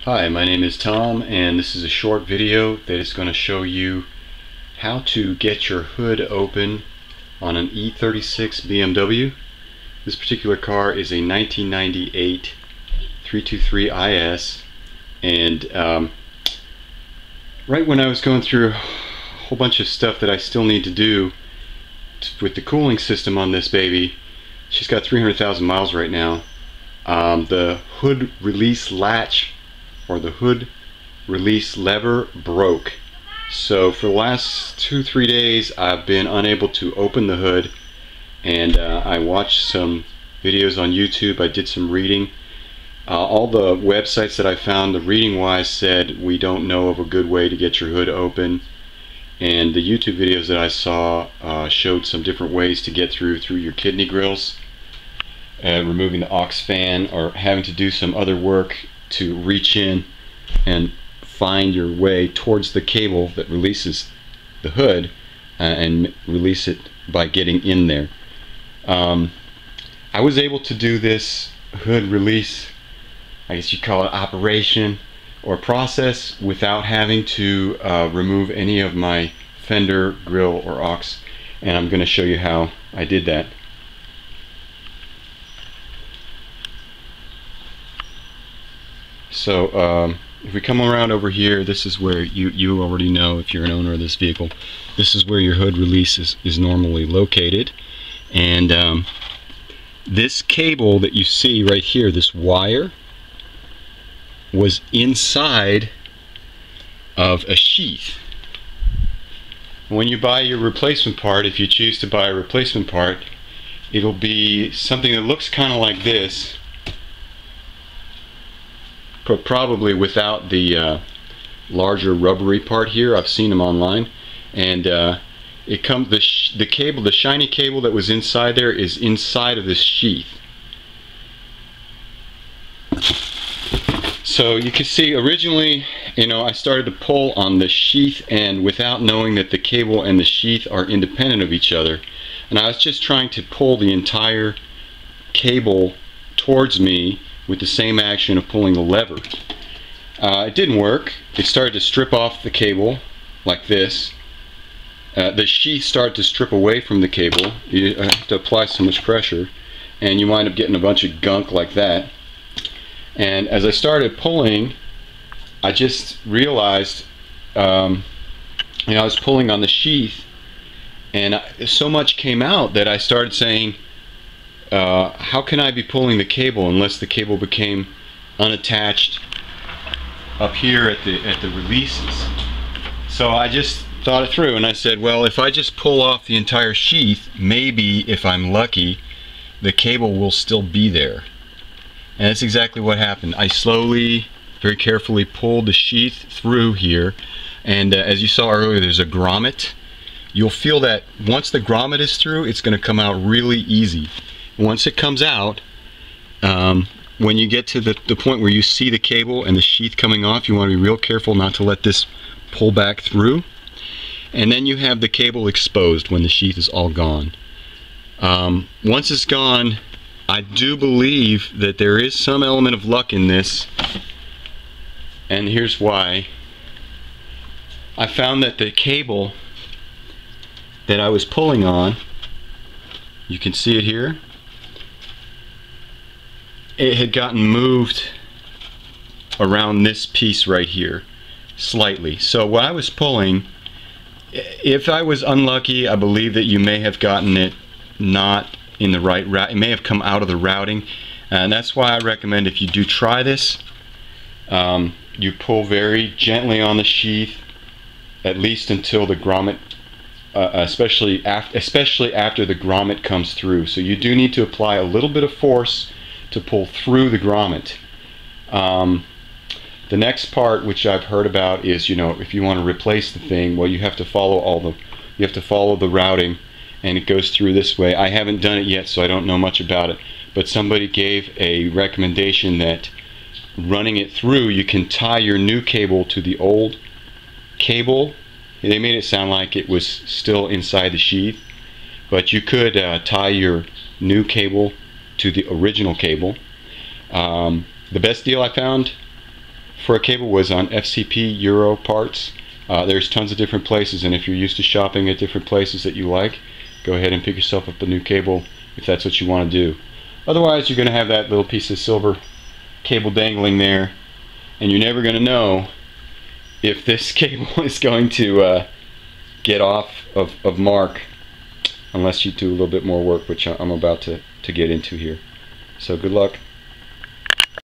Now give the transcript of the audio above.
Hi, my name is Tom, and this is a short video that is going to show you how to get your hood open on an E36 BMW. This particular car is a 1998 323 IS, and right when I was going through a whole bunch of stuff that I still need to do with the cooling system on this baby, she's got 300,000 miles right now. The hood release latch, or the hood release lever, broke. So for the last 2-3 days I've been unable to open the hood, and I watched some videos on YouTube. I did some reading. All the websites that I found, the reading wise, said we don't know of a good way to get your hood open, and the YouTube videos that I saw showed some different ways to get through your kidney grills, removing the aux fan, or having to do some other work to reach in and find your way towards the cable that releases the hood, and release it by getting in there. I was able to do this hood release, I guess you call it operation or process, without having to remove any of my fender, grill, or aux, and I'm going to show you how I did that. So if we come around over here, this is where you already know, if you're an owner of this vehicle, this is where your hood release is normally located. And this cable that you see right here, this wire, was inside of a sheath. When you buy your replacement part, if you choose to buy a replacement part, it'll be something that looks kind of like this, but probably without the larger rubbery part here. I've seen them online, and it comes, the cable, the shiny cable that was inside there, is inside of this sheath. So you can see, originally, I started to pull on the sheath end without knowing that the cable and the sheath are independent of each other, and I was just trying to pull the entire cable towards me with the same action of pulling the lever. It didn't work. It started to strip off the cable like this. The sheath started to strip away from the cable. You have to apply so much pressure, and you wind up getting a bunch of gunk like that. And as I started pulling, I just realized, I was pulling on the sheath, and so much came out that I started saying, how can I be pulling the cable unless the cable became unattached up here at the releases? So I just thought it through, and I said, well, if I just pull off the entire sheath, maybe, if I'm lucky, the cable will still be there. And that's exactly what happened. I slowly, very carefully pulled the sheath through here, and as you saw earlier, there's a grommet. You'll feel that once the grommet is through, it's going to come out really easy. Once it comes out, when you get to the point where you see the cable and the sheath coming off, you want to be real careful not to let this pull back through. And then you have the cable exposed when the sheath is all gone. Once it's gone, I do believe that there is some element of luck in this, and here's why. I found that the cable that I was pulling on, you can see it here, it had gotten moved around this piece right here slightly. So what I was pulling, if I was unlucky, I believe that you may have gotten it not in the right route. It may have come out of the routing, and that's why I recommend, if you do try this, you pull very gently on the sheath, at least until the grommet, especially after the grommet comes through. So you do need to apply a little bit of force to pull through the grommet. The next part, which I've heard about, is, if you want to replace the thing, well, you have to follow the routing, and it goes through this way. I haven't done it yet, so I don't know much about it, but somebody gave a recommendation that running it through, you can tie your new cable to the old cable. They made it sound like it was still inside the sheath, but you could tie your new cable to the original cable. The best deal I found for a cable was on FCP Euro parts. There's tons of different places, and if you're used to shopping at different places that you like, go ahead and pick yourself up a new cable if that's what you want to do. Otherwise, you're going to have that little piece of silver cable dangling there, and you're never going to know if this cable is going to get off of mark unless you do a little bit more work, which I'm about to get into here. So good luck.